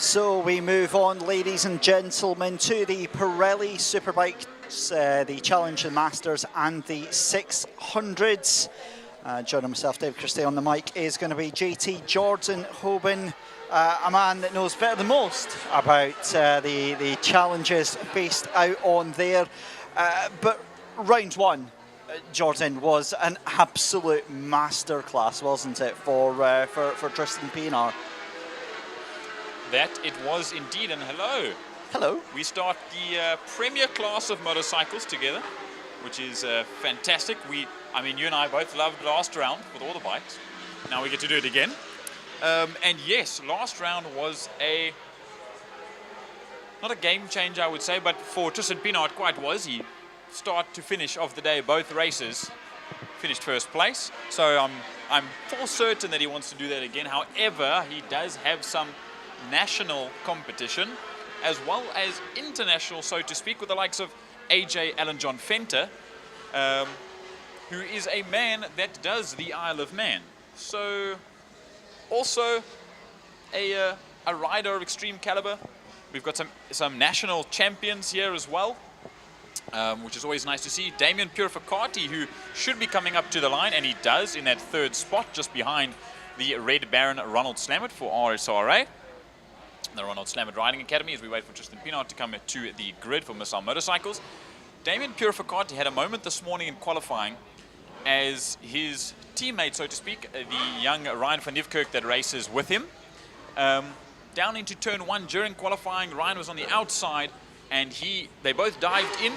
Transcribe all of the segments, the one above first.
So we move on, ladies and gentlemen, to the Pirelli Superbikes, the Challenge, the Masters and the 600's. Joining myself, Dave Christie, on the mic is going to be JT Jordan Hoban, a man that knows better than most about the challenges based out on there. But round one, Jordan, was an absolute masterclass, wasn't it, for Tristan Pienaar? That it was indeed, and hello. Hello. We start the premier class of motorcycles together, which is fantastic. I mean, you and I both loved last round with all the bikes. Now we get to do it again. And yes, last round was not a game changer, I would say, but for Tristan Pienaar it quite was. He start to finish of the day, both races, finished first place. So I'm full certain that he wants to do that again. However, he does have some national competition as well as international, so to speak, with the likes of AJ Alan John Fenter, who is a man that does the Isle of Man. So also a rider of extreme caliber. We've got some national champions here as well, which is always nice to see. Damien Purificati, who should be coming up to the line, and he does, in that third spot just behind the Red Baron Ronald Slammert for RSRA, the Ronald Slammert Riding Academy, as we wait for Tristan Pienaar to come to the grid for Missile Motorcycles. Damien Purificati had a moment this morning in qualifying as his teammate, so to speak, the young Ryan van Nieuwkerk that races with him. Down into turn one during qualifying, Ryan was on the outside, and they both dived in,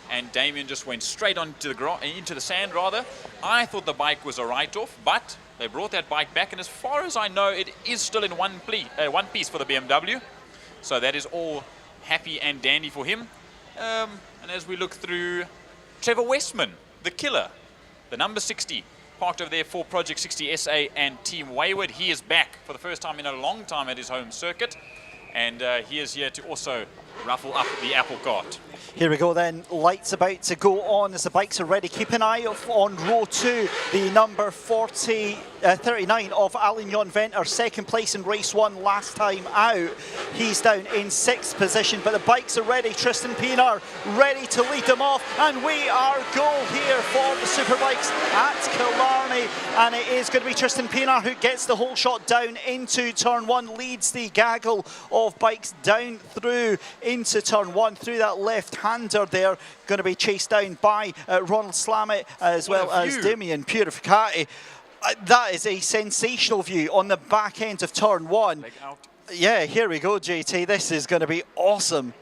and Damien just went straight onto into the sand rather. I thought the bike was a write-off, but they brought that bike back, and as far as I know, it is still in one piece for the BMW. So that is all happy and dandy for him. And as we look through, Trevor Westman, the killer, the number 60, parked over there for Project 60 SA and Team Wayward. He is back for the first time in a long time at his home circuit, and he is here to also ruffle up the apple cart. Here we go then, lights about to go on as the bikes are ready. Keep an eye on row 2, the number 39 of Alan Jon Venter, second place in race 1 last time out. He's down in 6th position, but the bikes are ready. Tristan Pienaar ready to lead them off, and we are go here for the Superbikes at Killarney, and it is going to be Tristan Pienaar who gets the whole shot down into turn 1, leads the gaggle of bikes down through into turn 1, through that left-hander there, going to be chased down by Ronald Slammert as well as Damien Purificati. That is a sensational view on the back end of turn 1. Yeah, here we go, JT. This is going to be awesome.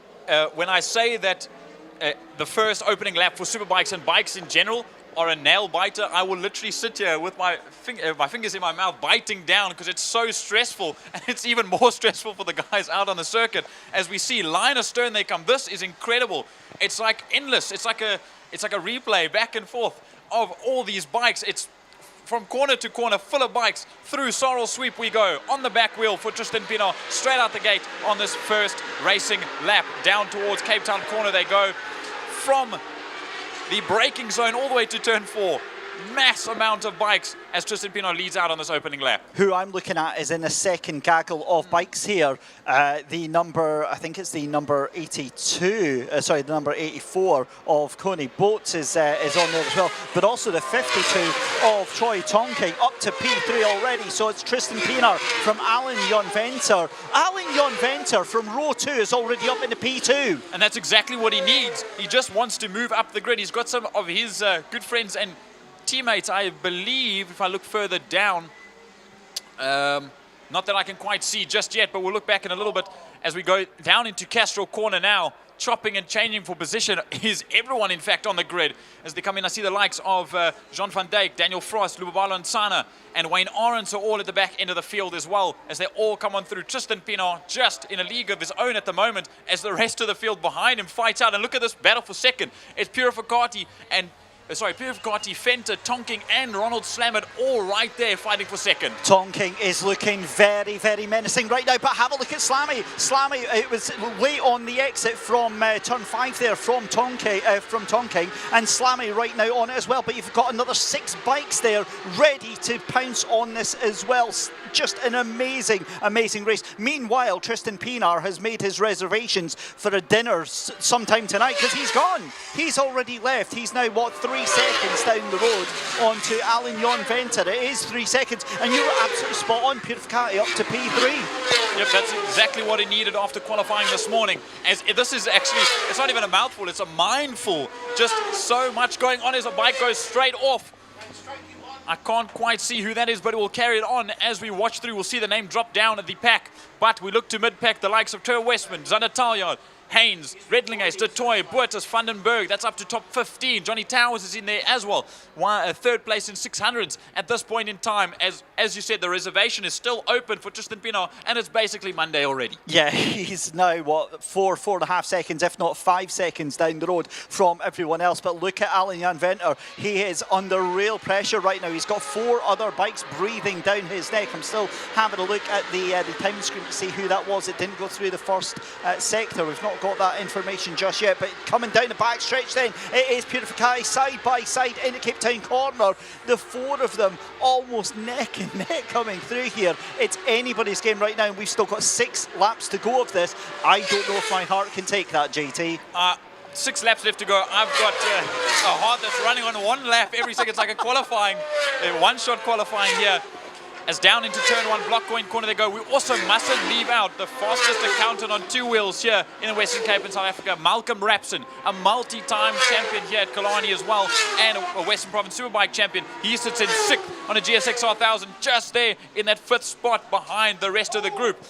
When I say that the first opening lap for Superbikes and bikes in general are a nail biter, I will literally sit here with my fingers in my mouth biting down, because it's so stressful, and it's even more stressful for the guys out on the circuit. As we see line astern they come. This is incredible. It's like endless. It's like a replay back and forth of all these bikes. It's from corner to corner, full of bikes. Through Sorrel Sweep we go, on the back wheel for Tristan Pienaar, straight out the gate on this first racing lap. Down towards Cape Town corner they go, from the braking zone all the way to turn 4. Mass amount of bikes as Tristan Pienaar leads out on this opening lap. Who I'm looking at is in the second gaggle of bikes here. The number, I think it's the number 82, the number 84 of Coney Boats is on there as well. But also the 52 of Troy Tonking up to P3 already. So it's Tristan Pienaar from Alan Jon Venter. Alan Jon Venter from row 2 is already up into P2. And that's exactly what he needs. He just wants to move up the grid. He's got some of his good friends and teammates, I believe, if I look further down, not that I can quite see just yet, but we'll look back in a little bit as we go down into Castro corner now. Chopping and changing for position is everyone, in fact, on the grid. As they come in, I see the likes of Jean van Dijk, Daniel Frost, Lubabalo Nsana, and Wayne Arends are all at the back end of the field as well, as they all come on through. Tristan Pienaar just in a league of his own at the moment, as the rest of the field behind him fights out. And look at this battle for second. It's Purificati and Pierre Bugatti, Fenter, Tonking and Ronald Slammert all right there fighting for second. Tonking is looking very, very menacing right now, but have a look at Slammy. Slammy, it was late on the exit from turn 5 there from Tonking, and Slammy right now on it as well, but you've got another 6 bikes there ready to pounce on this as well. Just an amazing race. Meanwhile, Tristan Pienaar has made his reservations for a dinner sometime tonight because he's gone. He's already left. He's now, what, 3 seconds down the road onto Alignon Venter. It is 3 seconds, and you were absolutely spot on. Pirelli up to P3. Yep, that's exactly what he needed after qualifying this morning. As this is actually, it's not even a mouthful, it's a mindful. Just so much going on as a bike goes straight off. I can't quite see who that is, but it will carry it on as we watch through. We'll see the name drop down at the pack. But we look to mid-pack, the likes of Ter Westman, Zander Taljaard, Haynes, Redlingays, De Toy, Boertes, Vandenberg. That's up to top 15. Johnny Towers is in there as well. Third place in 600s at this point in time. As you said, the reservation is still open for Tristan Pienaar, and it's basically Monday already. Yeah, he's now, what, 4.5 seconds, if not 5 seconds down the road from everyone else. But look at Alignon Venter. He is under real pressure right now. He's got 4 other bikes breathing down his neck. I'm still having a look at the time screen to see who that was. It didn't go through the first sector. We've not got that information just yet, but coming down the back stretch then, it is Pirelli side by side in the Cape Town corner. The 4 of them almost neck and neck coming through here. It's anybody's game right now, and we've still got 6 laps to go of this. I don't know if my heart can take that, JT. 6 laps left to go. I've got a heart that's running on 1 lap every second. It's like a qualifying, one-shot qualifying here. As down into turn 1, block going corner they go. We also mustn't leave out the fastest accountant on 2 wheels here in the Western Cape in South Africa, Malcolm Rapson, a multi-time champion here at Killarney as well, and a Western Province Superbike champion. He sits in 6th on a GSX R1000, just there in that 5th spot behind the rest of the group.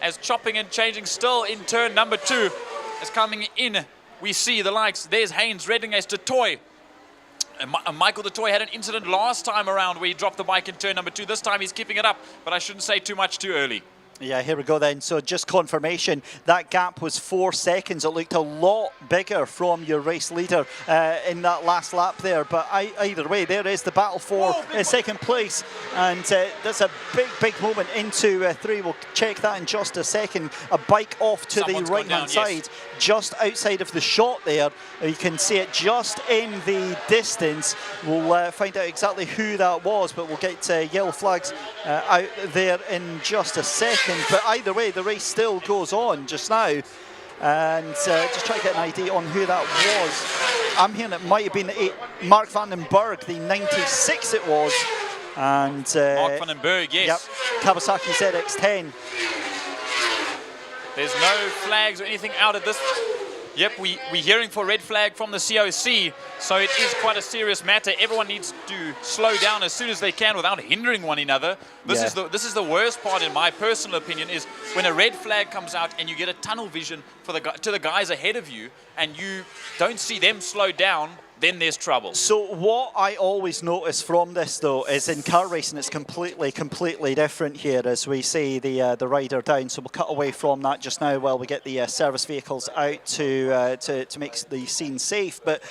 As chopping and changing still in turn number 2, as coming in, we see the likes. There's Haynes, Redlingays, De Toy. Michael De Toy had an incident last time around where he dropped the bike in turn number 2. This time he's keeping it up, but I shouldn't say too much too early. Yeah, here we go then. So just confirmation, that gap was 4 seconds. It looked a lot bigger from your race leader in that last lap there. But either way, there is the battle for second place. And that's a big moment into 3. We'll check that in just a second. A bike off to the right-hand side, just outside of the shot there. You can see it just in the distance. We'll find out exactly who that was, but we'll get yellow flags out there in just a second. But either way, the race still goes on just now. And just try to get an idea on who that was. I'm hearing it might have been Mark Vandenberg, the 96 it was. And Mark Vandenberg, yes. Yep, Kawasaki ZX10. There's no flags or anything out at this. Yep, we're hearing for red flag from the COC, so it is quite a serious matter. Everyone needs to slow down as soon as they can without hindering one another. This is the worst part, in my personal opinion, is when a red flag comes out and you get a tunnel vision for to the guys ahead of you, and you don't see them slow down. Then there's trouble. So what I always notice from this, though, is in car racing it's completely different here as we see the rider down. So we'll cut away from that just now while we get the service vehicles out to make the scene safe. But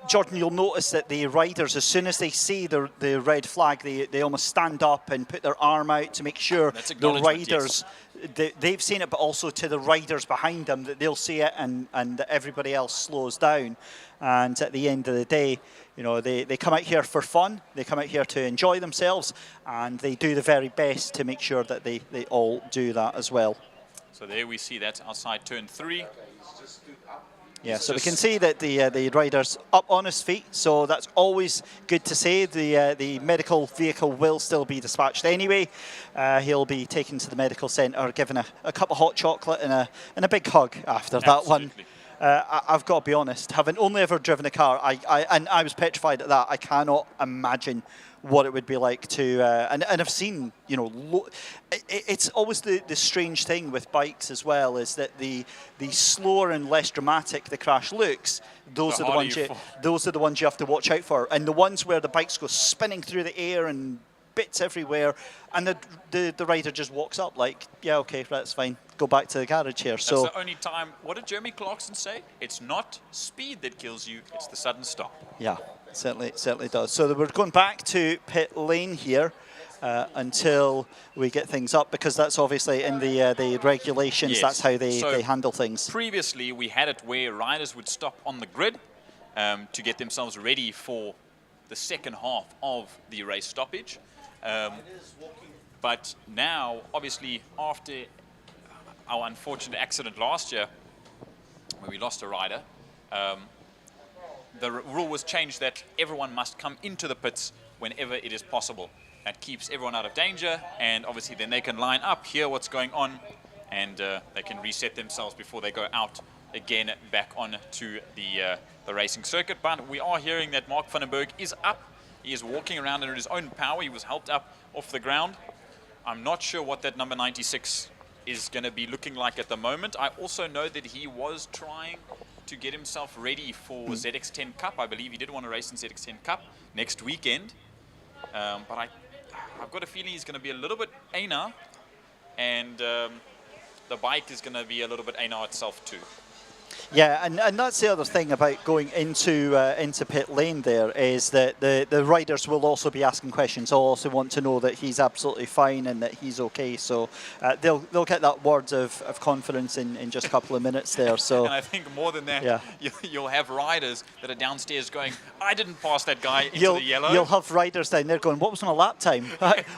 Jordan, you'll notice that the riders, as soon as they see the red flag, they almost stand up and put their arm out to make sure the riders. Yes. They've seen it, but also to the riders behind them that they'll see it and everybody else slows down. And at the end of the day, you know, they come out here for fun, they come out here to enjoy themselves, and they do the very best to make sure that they all do that as well. So there we see that outside turn 3. Yeah, so we can see that the rider's up on his feet, so that's always good to see. The medical vehicle will still be dispatched anyway. He'll be taken to the medical centre, given a cup of hot chocolate and a big hug after that one. I've got to be honest, having only ever driven a car, I was petrified at that. I cannot imagine what it would be like to, and I've seen, you know, it's always the strange thing with bikes as well, is that the slower and less dramatic the crash looks, those are the ones you have to watch out for, and the ones where the bikes go spinning through the air and bits everywhere, and the rider just walks up like, yeah, okay, that's fine. go back to the garage here. That's So the only time. What did Jeremy Clarkson say? It's not speed that kills you; it's the sudden stop. yeah, certainly does. So we're going back to pit lane here. Until we get things up, because that's obviously in the regulations. Yes. That's how So they handle things. Previously, we had it where riders would stop on the grid to get themselves ready for the second half of the race stoppage. But now, obviously, after our unfortunate accident last year, where we lost a rider, the rule was changed that everyone must come into the pits whenever it is possible. That keeps everyone out of danger, and obviously then they can line up, hear what's going on, and they can reset themselves before they go out again back on to the racing circuit. But we are hearing that Mark van den Berg is up. He is walking around under his own power. He was helped up off the ground. I'm not sure what that number 96 is going to be looking like at the moment. I also know that he was trying to get himself ready for ZX10 Cup. I believe he did want to race in ZX10 Cup next weekend. But I've got a feeling he's going to be a little bit anar, and the bike is going to be a little bit anar itself too. Yeah, and that's the other thing about going into pit lane there, is that the riders will also be asking questions. They'll also want to know that he's absolutely fine and that he's okay. So they'll get that word of confidence in just a couple of minutes there. So and I think more than that, yeah. you'll have riders that are downstairs going, I didn't pass that guy into the yellow. You'll have riders down there going, what was my lap time?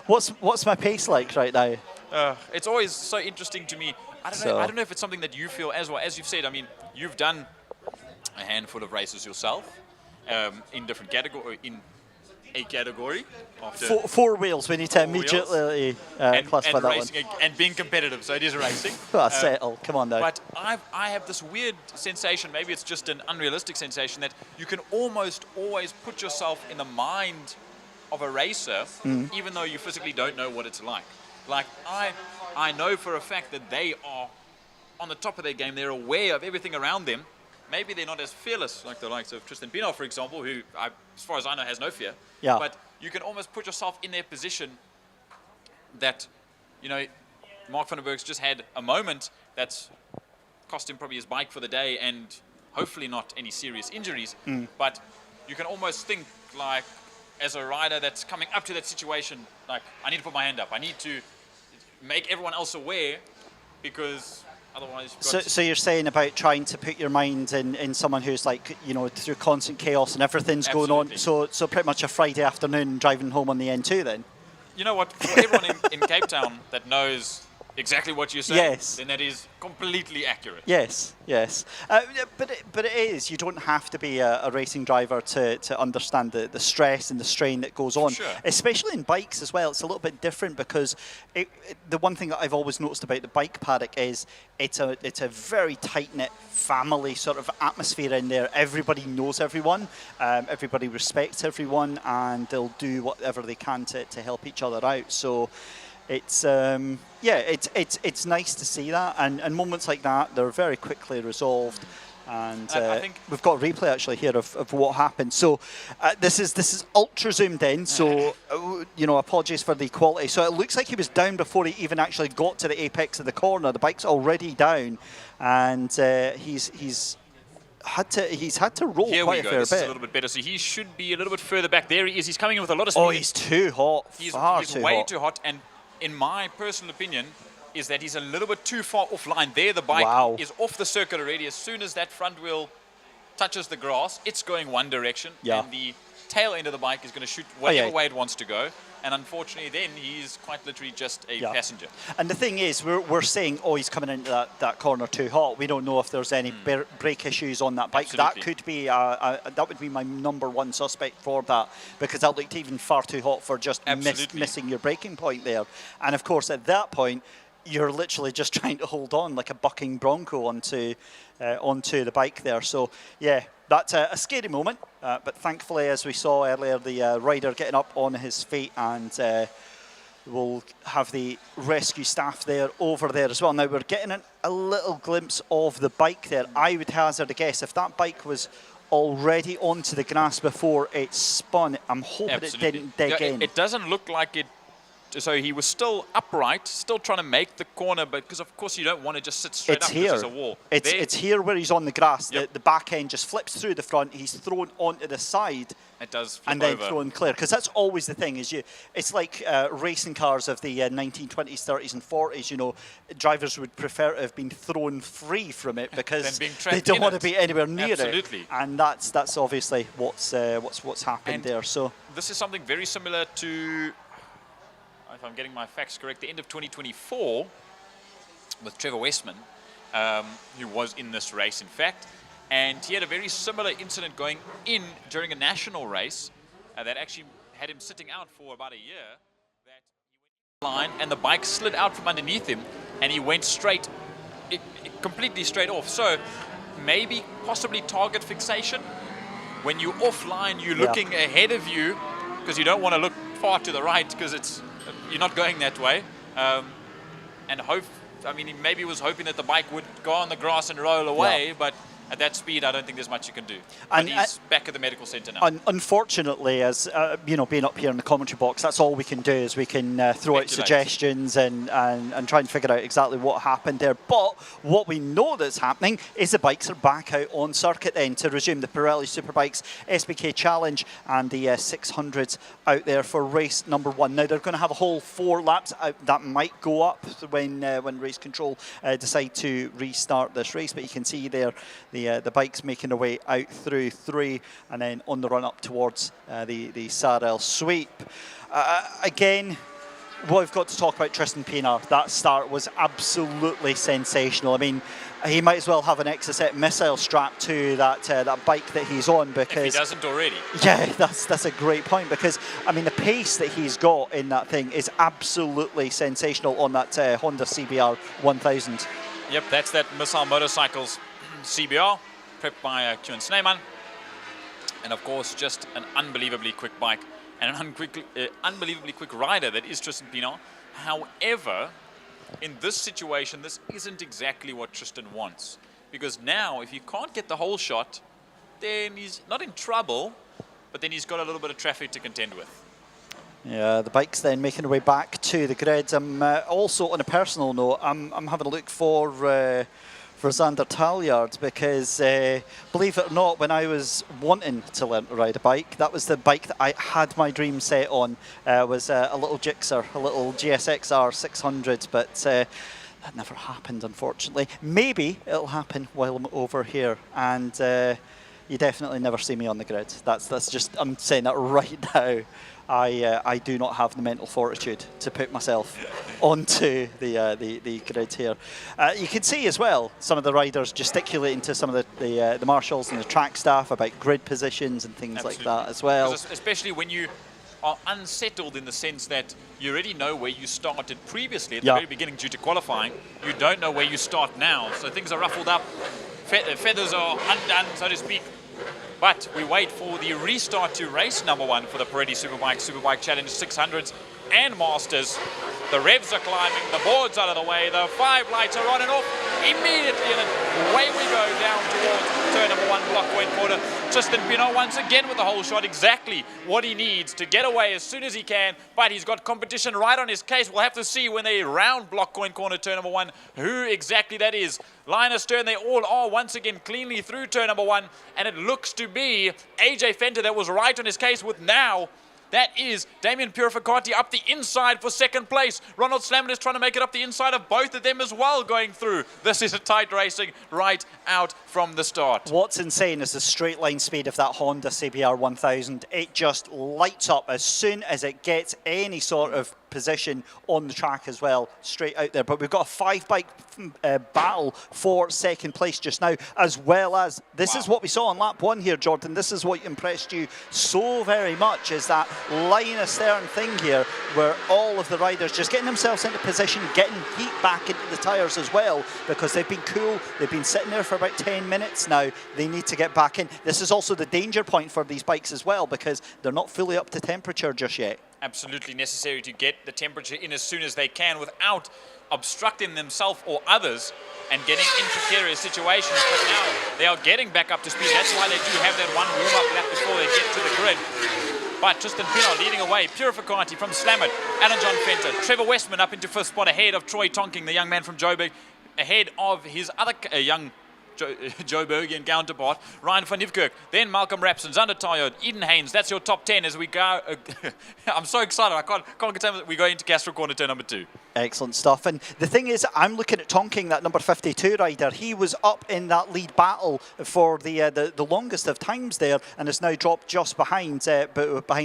What's my pace like right now? It's always so interesting to me. I don't know if it's something that you feel as well. As you've said, I mean, you've done a handful of races yourself in different a category. Four wheels. We need to immediately classify that racing one. And being competitive, so it is racing. Settle. Come on now. But I have this weird sensation, maybe it's just an unrealistic sensation, that you can almost always put yourself in the mind of a racer, even though you physically don't know what it's like. Like, I know for a fact that they are on the top of their game. They're aware of everything around them. Maybe they're not as fearless like the likes of Tristan Pienaar, for example, who, as far as I know, has no fear. Yeah. But you can almost put yourself in their position that, you know, Mark van den Berg's just had a moment that's cost him probably his bike for the day and hopefully not any serious injuries. But you can almost think, like, as a rider that's coming up to that situation, like, I need to put my hand up. I need to make everyone else aware, because otherwise... So you're saying about trying to put your mind in someone who's, like, you know, through constant chaos and everything's going on. So pretty much a Friday afternoon driving home on the N2 then? You know what? For everyone in Cape Town that knows exactly what you're saying, yes, then that is completely accurate. Yes. But it is. You don't have to be a racing driver to understand the stress and the strain that goes on. Sure. Especially in bikes as well. It's a little bit different because the one thing that I've always noticed about the bike paddock is it's a very tight-knit family sort of atmosphere in there. Everybody knows everyone. Everybody respects everyone, and they'll do whatever they can to help each other out. So it's it's nice to see that, and moments like that, they're very quickly resolved. And I think we've got a replay actually here of what happened. So this is ultra zoomed in. So you know, apologies for the quality. So it looks like he was down before he even actually got to the apex of the corner. The bike's already down, and he's had to roll here quite we go. a fair This bit. is a little bit better. So he should be a little bit further back. There he is. He's coming in with a lot of speed. Oh, he's too hot. He's too way hot. too hot. And in my personal opinion, is that he's a little bit too far offline. There, the bike is off the circuit already. As soon as that front wheel touches the grass, it's going one direction, and the tail end of the bike is going to shoot whatever way it wants to go. And unfortunately, then he's quite literally just a passenger. And the thing is, we're saying, oh, he's coming into that corner too hot. We don't know if there's any brake issues on that bike. Absolutely. That could be that would be my number one suspect for that, because that looked even far too hot for just missing your braking point there. And of course, at that point, you're literally just trying to hold on like a bucking bronco onto the bike there. So yeah, that's a scary moment, but thankfully, as we saw earlier, the rider getting up on his feet, and we'll have the rescue staff there over there as well. Now we're getting a little glimpse of the bike there. I would hazard a guess, if that bike was already onto the grass before it spun, I'm hoping it didn't dig in. It doesn't look like it so he was still upright, still trying to make the corner, but because of course you don't want to just sit straight up because there's a wall. It's here where he's on the grass. Yep. The back end just flips through the front. He's thrown onto the side. It does flip and then over. thrown clear, because that's always the thing. It's like racing cars of the 1920s, 30s, and 40s. You know, drivers would prefer to have been thrown free from it because they don't want to be anywhere near Absolutely. it. And that's obviously what's happened And there. So this is something very similar to, if I'm getting my facts correct, the end of 2024 with Trevor Westman, who was in this race, in fact. And he had a very similar incident going in during a national race that actually had him sitting out for about a year. That he went line and the bike slid out from underneath him, and he went straight, completely straight off. So maybe possibly target fixation. When you're offline, you're looking ahead of you because you don't want to look far to the right because you're not going that way. And hope, I mean, he maybe was hoping that the bike would go on the grass and roll away, but at that speed, I don't think there's much you can do. And he's back at the medical centre now. Unfortunately, as you know, being up here in the commentary box, that's all we can do is we can throw out suggestions and try and figure out exactly what happened there. But what we know that's happening is the bikes are back out on circuit then to resume the Pirelli Superbikes SBK Challenge and the 600's out there for race number 1. Now they're going to have a whole 4 laps. That might go up when race control decide to restart this race. But you can see there the bikes making their way out through 3 and then on the run up towards the Sarel sweep. Again, what we've got to talk about Tristan Pienaar. That start was absolutely sensational. I mean, he might as well have an Exocet missile strapped to that bike that he's on, because if he doesn't already. Yeah, that's a great point, because I mean the pace that he's got in that thing is absolutely sensational on that Honda CBR 1000. Yep, that's that Missile Motorcycles CBR, prepped by Kieran Sneeman, and of course just an unbelievably quick bike and an unbelievably quick rider that is Tristan Pienaar. However, in this situation, this isn't exactly what Tristan wants, because now if you can't get the whole shot, then he's not in trouble, but then he's got a little bit of traffic to contend with. Yeah, the bike's then making their way back to the grid. Also, on a personal note, I'm having a look for Xander Talliard, because believe it or not, when I was wanting to learn to ride a bike, that was the bike that I had my dream set on, was a little Gixxer, a little GSXR 600, but that never happened, unfortunately. Maybe it'll happen while I'm over here, and you definitely never see me on the grid. That's just, I'm saying that right now. I do not have the mental fortitude to put myself onto the grid here. You can see as well some of the riders gesticulating to some of the marshals and the track staff about grid positions and things like that as well. Especially when you are unsettled, in the sense that you already know where you started previously at the very beginning due to qualifying. You don't know where you start now, so things are ruffled up, feathers are undone, so to speak. But we wait for the restart to race number 1 for the Pirelli Superbike Challenge 600's and Masters. The revs are climbing, the board's out of the way, the 5 lights are on and off immediately, and away we go down towards turn number 1, block point corner. Tristan Pienaar once again with the whole shot, exactly what he needs to get away as soon as he can, but he's got competition right on his case. We'll have to see when they round block point corner turn number 1 who exactly that is. Line astern, they all are once again cleanly through turn number 1, and it looks to be AJ Fenter that was right on his case with now. That is Damien Purificati up the inside for second place. Ronald Slammen is trying to make it up the inside of both of them as well going through. This is a tight racing right out from the start. What's insane is the straight line speed of that Honda CBR 1000. It just lights up as soon as it gets any sort of position on the track as well, straight out there. But we've got a 5-bike battle for second place just now, as well as this is what we saw on lap 1 here, Jordan. This is what impressed you so very much, is that line astern thing here, where all of the riders just getting themselves into position, getting heat back into the tyres as well, because they've been cool. They've been sitting there for about 10 minutes now. They need to get back in. This is also the danger point for these bikes as well, because they're not fully up to temperature just yet. Absolutely necessary to get the temperature in as soon as they can without obstructing themselves or others and getting into precarious situations. But now they are getting back up to speed. That's why they do have that one warm-up lap before they get to the grid. but Tristan Pinot leading away. Purificati from Slammert, Alan John Fenter, Trevor Westman up into first spot ahead of Troy Tonking, the young man from Joburg, ahead of his other young Joburgian counterpart, Ryan van Nieuwkerk, then Malcolm Rapson, Zander Tayod, Eden Haynes. That's your top 10 as we go. I'm so excited. I can't contain that we go into Castro Corner turn number 2. Excellent stuff. And the thing is, I'm looking at Tonking, that number 52 rider. He was up in that lead battle for the longest of times there, and has now dropped just behind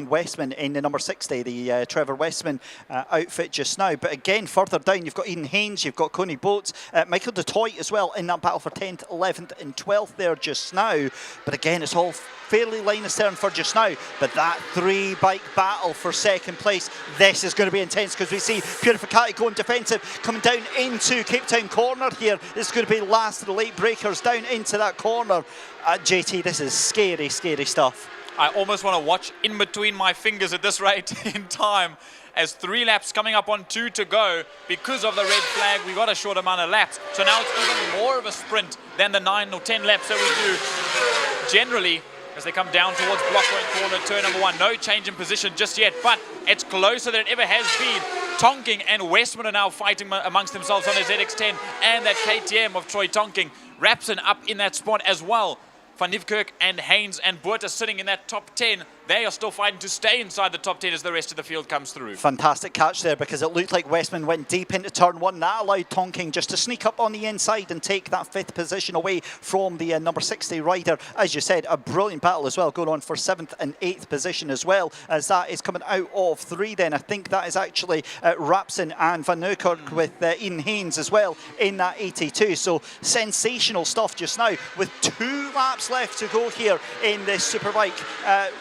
Westman in the number 60, the Trevor Westman outfit just now. But again, further down, you've got Eden Haynes, you've got Coney Boats, Michael Detroit as well in that battle for 10th, 11th and 12th there just now. But again, it's all fairly line astern for just now, but that 3-bike battle for second place, this is going to be intense, because we see Purificati going defensive, coming down into Cape Town corner here. This is going to be last of the late breakers down into that corner. JT, this is scary, scary stuff. I almost want to watch in between my fingers at this rate in time, as 3 laps coming up on 2 to go. Because of the red flag, we got a short amount of laps, so now it's even more of a sprint than the 9 or 10 laps that we do generally as they come down towards Block Point Corner, turn number 1. No change in position just yet, but it's closer than it ever has been. Tonking and Westman are now fighting amongst themselves on their ZX10 and that KTM of Troy Tonking. Rapson up in that spot as well. Van Nieuwkerk and Haynes and Boert are sitting in that top 10. They are still fighting to stay inside the top 10 as the rest of the field comes through. Fantastic catch there, because it looked like Westman went deep into turn 1. That allowed Tonking just to sneak up on the inside and take that 5th position away from the number 60 rider. As you said, a brilliant battle as well, going on for 7th and 8th position as well, as that is coming out of 3 then. I think that is actually Rapson and Van Nieuwkerk with Eden Haynes as well in that 82. So sensational stuff just now, with 2 laps left to go here in this Superbike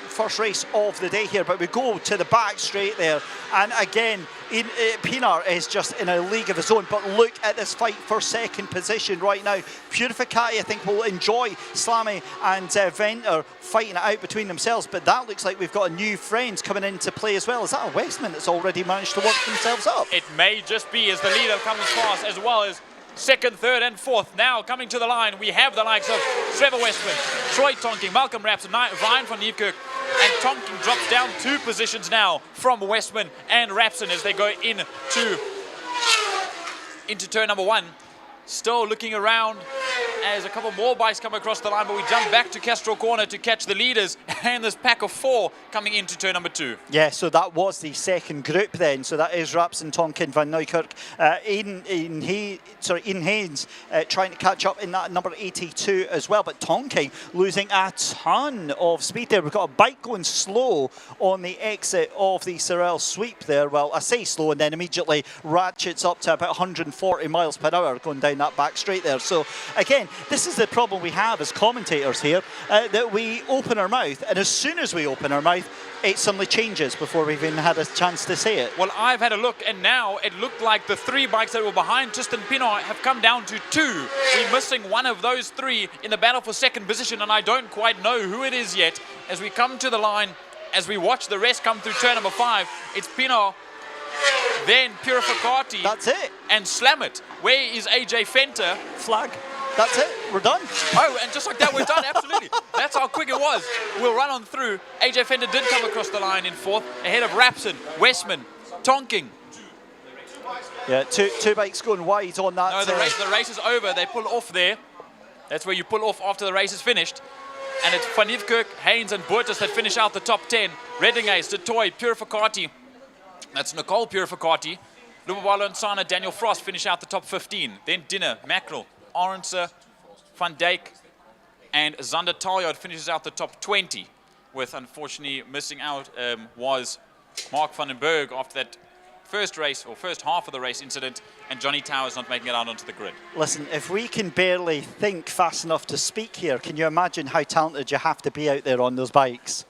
first race of the day here. But we go to the back straight there, and again Pinar is just in a league of his own. But look at this fight for second position right now. Purificati, I think, will enjoy Slammy and Venter fighting it out between themselves, but that looks like we've got a new friend coming into play as well. Is that a Westman that's already managed to work themselves up? It may just be, as the leader comes fast, as well as second, third and fourth. Now coming to the line, we have the likes of Trevor Westman, Troy Tonking, Malcolm Rapson, Ryan van Nieuwkerk, and Tonking drops down 2 positions now from Westman and Rapson as they go into turn number 1. Still looking around as a couple more bikes come across the line, but we jump back to Castro Corner to catch the leaders, and this pack of 4 coming into turn number 2. Yeah, so that was the second group then. So that is Rapson, Tonkin, Van Nieuwkerk, Eden Haynes trying to catch up in that number 82 as well. But Tonkin losing a ton of speed there. We've got a bike going slow on the exit of the Sorel sweep there. Well, I say slow, and then immediately ratchets up to about 140 miles per hour going down that back straight there. So again, this is the problem we have as commentators here, that we open our mouth, and as soon as we open our mouth, it suddenly changes before we've even had a chance to say it. Well, I've had a look, and now it looked like the 3 bikes that were behind Tristan Pinot have come down to 2. We're missing one of those 3 in the battle for second position, and I don't quite know who it is yet. As we come to the line, as we watch the rest come through turn number 5, it's Pinot, then Purificati. That's it. And Slammert. Where is AJ Fenter? Flag. That's it. We're done. Oh, and just like that, we're done. Absolutely. That's how quick it was. We'll run on through. AJ Fender did come across the line in 4th, ahead of Rapson, Westman, Tonking. Yeah, two bikes going wide on that. No, the race is over. They pull off there. That's where you pull off after the race is finished. And it's Van Nieuwkerk, Haynes, and Boertus that finish out the top 10. Reddingays, Detoy, Purificati. That's Nicole Purificati. Lubabalo and Sana, Daniel Frost finish out the top 15. Then Dinner, Mackerel, Arendse, Van Dijk, and Zander Taljard finishes out the top 20. With, unfortunately, missing out was Mark van den Berg after that first race, or first half of the race incident, and Johnny Towers not making it out onto the grid. Listen, if we can barely think fast enough to speak here, can you imagine how talented you have to be out there on those bikes?